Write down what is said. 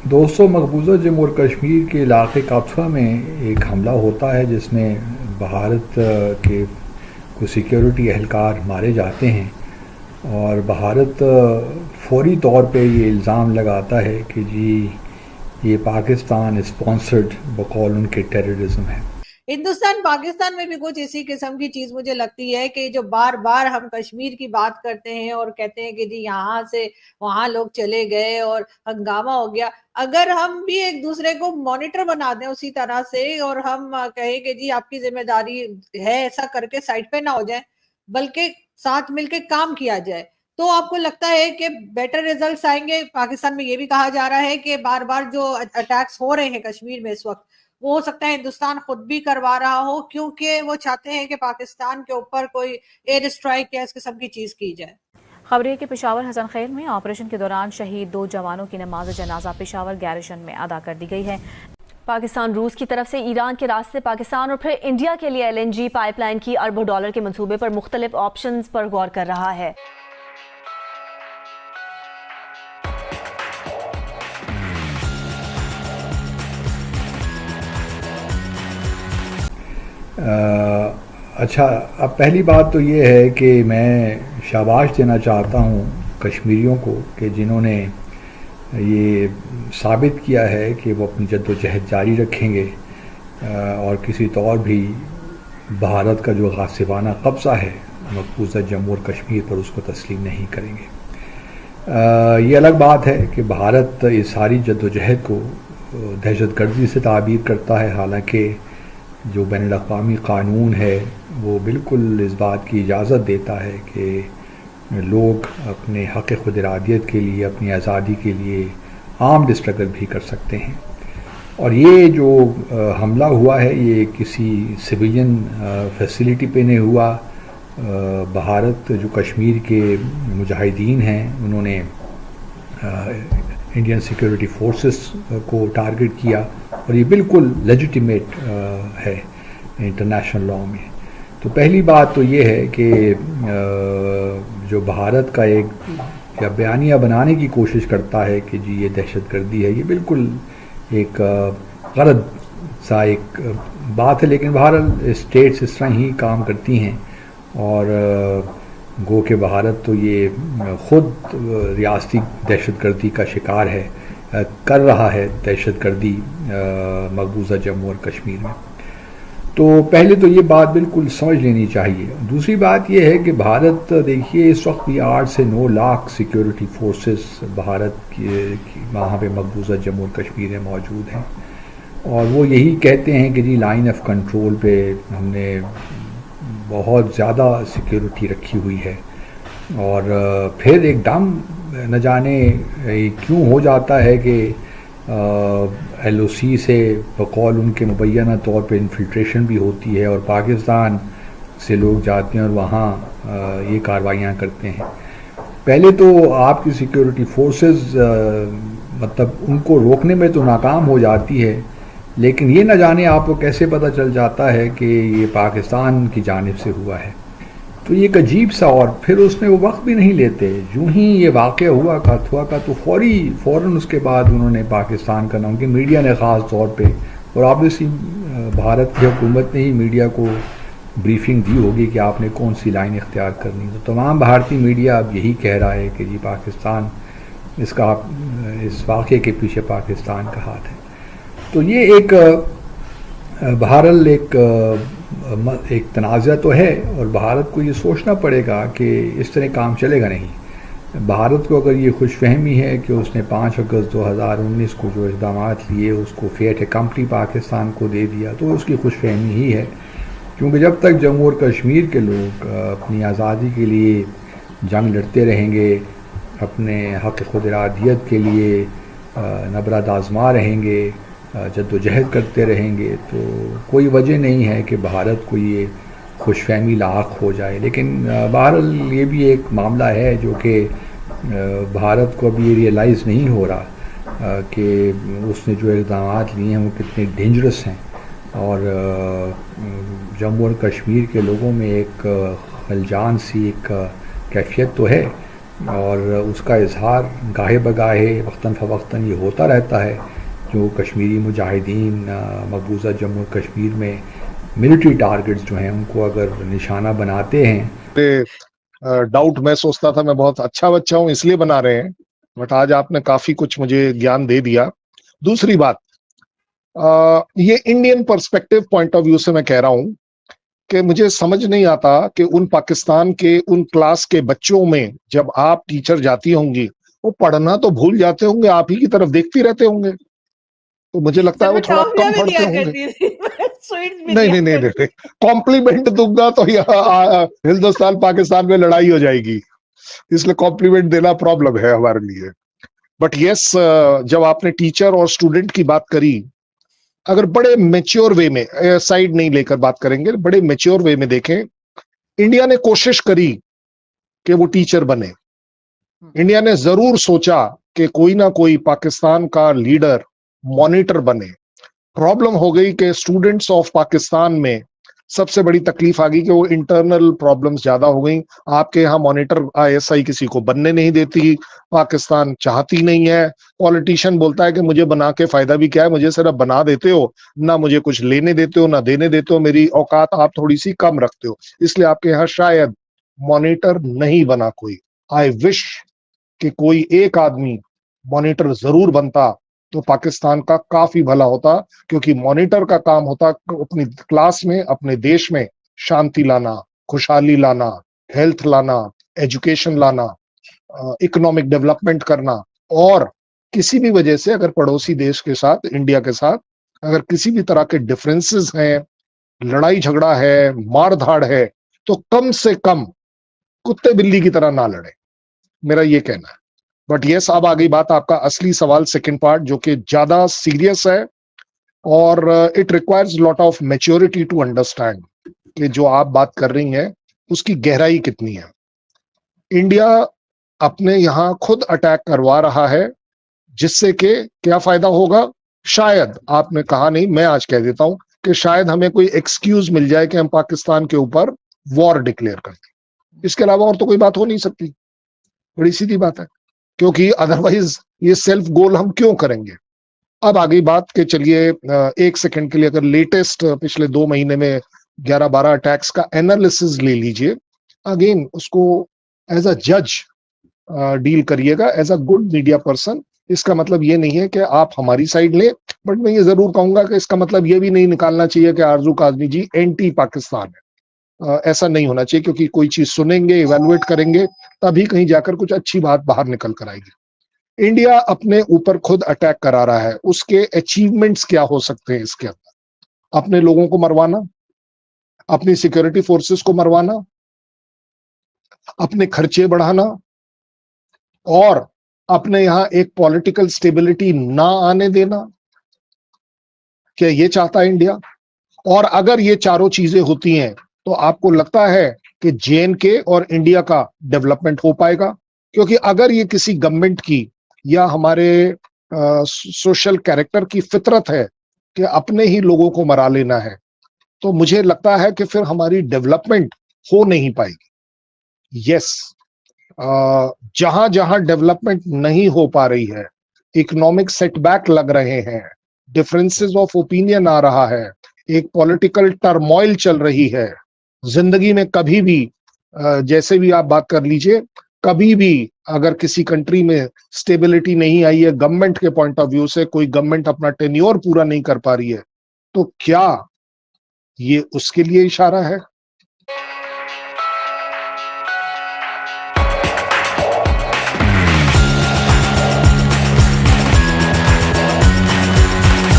दोस्तों, मकबूजा जम्मू और कश्मीर के इलाके काथुआ में एक हमला होता है जिसमें भारत के कुछ सिक्योरिटी एहलकार मारे जाते हैं। और भारत फौरी तौर पे ये इल्ज़ाम लगाता है कि जी ये पाकिस्तान स्पॉन्सर्ड बकौल उनके टेररिज्म है। हिंदुस्तान पाकिस्तान में भी कुछ इसी किस्म की चीज मुझे लगती है कि जो बार बार हम कश्मीर की बात करते हैं और कहते हैं कि जी यहाँ से वहां लोग चले गए और हंगामा हो गया। अगर हम भी एक दूसरे को मॉनिटर बना दें उसी तरह से और हम कहें कि जी आपकी जिम्मेदारी है, ऐसा करके साइड पे ना हो जाए बल्कि साथ मिलके काम किया जाए, तो आपको लगता है कि बेटर रिजल्ट्स आएंगे? पाकिस्तान में ये भी कहा जा रहा है कि बार बार जो अटैक्स हो रहे हैं कश्मीर में इस वक्त, वो हो सकता है हिंदुस्तान खुद भी करवा रहा हो, क्योंकि वो चाहते हैं कि पाकिस्तान के ऊपर कोई एयर स्ट्राइक या इस किस्म की चीज की जाए। खबर है कि पेशावर हसन खैर में ऑपरेशन के दौरान शहीद 2 जवानों की नमाज जनाजा पेशावर गैरिशन में अदा कर दी गई है। पाकिस्तान रूस की तरफ से ईरान के रास्ते पाकिस्तान और फिर इंडिया के लिए LNG पाइपलाइन की अरबों डॉलर के मंसूबे पर मुख्तलिफ ऑप्शंस पर गौर कर रहा है। अच्छा, अब पहली बात तो ये है कि मैं शाबाश देना चाहता हूँ कश्मीरियों को कि जिन्होंने ये साबित किया है कि वो अपनी जद्दोजहद जारी रखेंगे और किसी तौर भी भारत का जो गासिबाना कब्ज़ा है मकबूजा जम्मू और कश्मीर पर उसको तस्लीम नहीं करेंगे। ये अलग बात है कि भारत इस सारी जद्दोजहद को दहशतगर्दी से ताबीर करता है, हालांकि जो बैनुल अक़वामी क़ानून है वो बिल्कुल इस बात की इजाज़त देता है कि लोग अपने हक़ खुद इरादियत के लिए, अपनी आज़ादी के लिए आर्म्ड स्ट्रगल भी कर सकते हैं। और ये जो हमला हुआ है ये किसी सिविलियन फैसिलिटी पे नहीं हुआ। भारत जो कश्मीर के मुजाहिदीन हैं उन्होंने इंडियन सिक्योरिटी फोर्सेस को टारगेट किया और ये बिल्कुल लेजिटिमेट है इंटरनेशनल लॉ में। तो पहली बात तो ये है कि जो भारत का एक या बयानिया बनाने की कोशिश करता है कि जी ये दहशतगर्दी है, ये बिल्कुल एक गलत सा एक बात है। लेकिन बहरहाल स्टेट्स इस तरह ही काम करती हैं और गो के भारत तो ये ख़ुद रियासती दहशतगर्दी का शिकार है, कर रहा है दहशतगर्दी मकबूजा जम्मू और कश्मीर में। तो पहले तो ये बात बिल्कुल समझ लेनी चाहिए। दूसरी बात ये है कि भारत, देखिए इस वक्त भी 8 से 9 लाख सिक्योरिटी फोर्सेस भारत की वहाँ पे मकबूजा जम्मू और कश्मीर में मौजूद हैं और वो यही कहते हैं कि जी लाइन ऑफ कंट्रोल पे हमने बहुत ज़्यादा सिक्योरिटी रखी हुई है। और फिर एकदम न जाने क्यों हो जाता है कि LOC से बकौल उनके मुबैना तौर पे इन्फिल्ट्रेशन भी होती है और पाकिस्तान से लोग जाते हैं और वहाँ ये कार्रवाइयाँ करते हैं। पहले तो आपकी सिक्योरिटी फोर्सेस मतलब उनको रोकने में तो नाकाम हो जाती है, लेकिन ये न जाने आपको कैसे पता चल जाता है कि ये पाकिस्तान की जानिब से हुआ है। तो ये एक अजीब सा, और फिर उसमें वो वक्त भी नहीं लेते। यूँ ही ये वाक़या हुआ काथुआ का तो फ़ौरन उसके बाद उन्होंने पाकिस्तान का नाम, कि मीडिया ने ख़ास तौर पे, और ऑब्वियसली भारत की हुकूमत ने ही मीडिया को ब्रीफिंग दी होगी कि आपने कौन सी लाइन इख्तियार करनी। तो तमाम भारतीय मीडिया अब यही कह रहा है कि जी पाकिस्तान इसका, इस वाक़े के पीछे पाकिस्तान का हाथ है। तो ये एक बहरहाल एक तनाज़ा तो है और भारत को ये सोचना पड़ेगा कि इस तरह काम चलेगा नहीं। भारत को अगर ये खुशफहमी है कि उसने 5 अगस्त 2019 को जो इक़दाम लिए उसको फेट कंपनी पाकिस्तान को दे दिया, तो उसकी खुशफहमी ही है। क्योंकि जब तक जम्मू और कश्मीर के लोग अपनी आज़ादी के लिए जंग लड़ते रहेंगे, अपने हक़ खुद इरादियत के लिए नबरद आज़मा रहेंगे, जद्दोजहद करते रहेंगे, तो कोई वजह नहीं है कि भारत को ये खुशफहमी लाक हो जाए। लेकिन बहरहाल ये भी एक मामला है जो कि भारत को अभी ये रियलाइज़ नहीं हो रहा कि उसने जो इक़दाम लिए हैं वो कितने डेंजरस हैं। और जम्मू और कश्मीर के लोगों में एक खलजान सी एक कैफियत तो है, और उसका इजहार गाहे बगाहे वक्तन फ़वक्तन ये होता रहता है। जो कश्मीरी मुजाहिदीन मकबूजा जम्मू कश्मीर में मिलिट्री टारगेट्स जो हैं उनको अगर निशाना बनाते हैं। डाउट मैं सोचता था मैं बहुत अच्छा बच्चा हूं इसलिए बना रहे हैं, बट आज आपने काफी कुछ मुझे ज्ञान दे दिया। दूसरी बात, ये Indian perspective point of view से मैं कह रहा हूं कि मुझे समझ नहीं आता कि उन पाकिस्तान के उन क्लास के बच्चों में जब आप टीचर जाती होंगी वो पढ़ना तो भूल जाते होंगे, आप ही की तरफ देखते रहते होंगे, तो मुझे लगता है वो थोड़ा कम पढ़ते होंगे। नहीं, कॉम्प्लीमेंट दूंगा तो यहाँ हिंदुस्तान पाकिस्तान में लड़ाई हो जाएगी, इसलिए कॉम्प्लीमेंट देना प्रॉब्लम है हमारे लिए। बट यस, जब आपने टीचर और स्टूडेंट की बात करी, अगर बड़े मेच्योर वे में, साइड नहीं लेकर बात करेंगे, बड़े मेच्योर वे में देखें, इंडिया ने कोशिश करी कि वो टीचर बने। इंडिया ने जरूर सोचा कि कोई ना कोई पाकिस्तान का लीडर मॉनिटर बने। प्रॉब्लम हो गई कि स्टूडेंट्स ऑफ पाकिस्तान में सबसे बड़ी तकलीफ आ गई कि वो इंटरनल प्रॉब्लम्स ज्यादा हो गई। आपके यहाँ मॉनिटर ISI किसी को बनने नहीं देती, पाकिस्तान चाहती नहीं है। पॉलिटिशियन बोलता है कि मुझे बना के फायदा भी क्या है, मुझे सिर्फ बना देते हो, ना मुझे कुछ लेने देते हो ना देने देते हो, मेरी औकात आप थोड़ी सी कम रखते हो, इसलिए आपके यहाँ शायद मॉनिटर नहीं बना कोई। आई विश कि कोई एक आदमी मॉनिटर जरूर बनता तो पाकिस्तान का काफी भला होता, क्योंकि मॉनिटर का काम होता अपनी क्लास में, अपने देश में शांति लाना, खुशहाली लाना, हेल्थ लाना, एजुकेशन लाना, इकोनॉमिक डेवलपमेंट करना। और किसी भी वजह से अगर पड़ोसी देश के साथ, इंडिया के साथ अगर किसी भी तरह के डिफरेंसेस हैं, लड़ाई झगड़ा है, मार धाड़ है, तो कम से कम कुत्ते बिल्ली की तरह ना लड़े, मेरा ये कहना है। बट यस, अब आ गई बात आपका असली सवाल, सेकंड पार्ट, जो कि ज्यादा सीरियस है और it requires lot of maturity to understand कि जो आप बात कर रही हैं उसकी गहराई कितनी है। इंडिया अपने यहाँ खुद अटैक करवा रहा है, जिससे कि क्या फायदा होगा, शायद आपने कहा नहीं, मैं आज कह देता हूं कि शायद हमें कोई एक्सक्यूज मिल जाए कि हम पाकिस्तान के ऊपर वॉर डिक्लेयर कर दें। इसके अलावा और तो कोई बात हो नहीं सकती, बड़ी सीधी बात है, क्योंकि अदरवाइज ये सेल्फ गोल हम क्यों करेंगे। अब आ गई बात कि चलिए एक सेकंड के लिए अगर लेटेस्ट पिछले 2 महीने में 11-12 अटैक्स का एनालिसिस ले लीजिए, अगेन उसको एज अ जज डील करिएगा, as a good media person. इसका मतलब ये नहीं है कि आप हमारी साइड लें, बट मैं ये जरूर कहूंगा कि इसका मतलब ये भी नहीं निकालना चाहिए कि आरजू काजमी जी एंटी पाकिस्तान है। ऐसा नहीं होना चाहिए, क्योंकि कोई चीज सुनेंगे, इवेलुएट करेंगे, तभी कहीं जाकर कुछ अच्छी बात बाहर निकल कर आएगी। इंडिया अपने ऊपर खुद अटैक करा रहा है, उसके अचीवमेंट्स क्या हो सकते हैं इसके अंदर? अपने लोगों को मरवाना, अपनी सिक्योरिटी फोर्सेस को मरवाना, अपने खर्चे बढ़ाना, और अपने यहां एक पॉलिटिकल स्टेबिलिटी ना आने देना। क्या ये चाहता है इंडिया? और अगर ये चारों चीजें होती हैं तो आपको लगता है कि JNK और इंडिया का डेवलपमेंट हो पाएगा? क्योंकि अगर ये किसी गवर्नमेंट की या हमारे सोशल कैरेक्टर की फितरत है कि अपने ही लोगों को मरा लेना है, तो मुझे लगता है कि फिर हमारी डेवलपमेंट हो नहीं पाएगी। यस, जहां जहां डेवलपमेंट नहीं हो पा रही है, इकोनॉमिक सेटबैक लग रहे हैं, डिफरेंसेस ऑफ ओपिनियन आ रहा है, एक पॉलिटिकल टर्मोइल चल रही है, जिंदगी में कभी भी जैसे भी आप बात कर लीजिए, कभी भी अगर किसी कंट्री में स्टेबिलिटी नहीं आई है गवर्नमेंट के पॉइंट ऑफ व्यू से, कोई गवर्नमेंट अपना टेन्योर पूरा नहीं कर पा रही है, तो क्या ये उसके लिए इशारा है?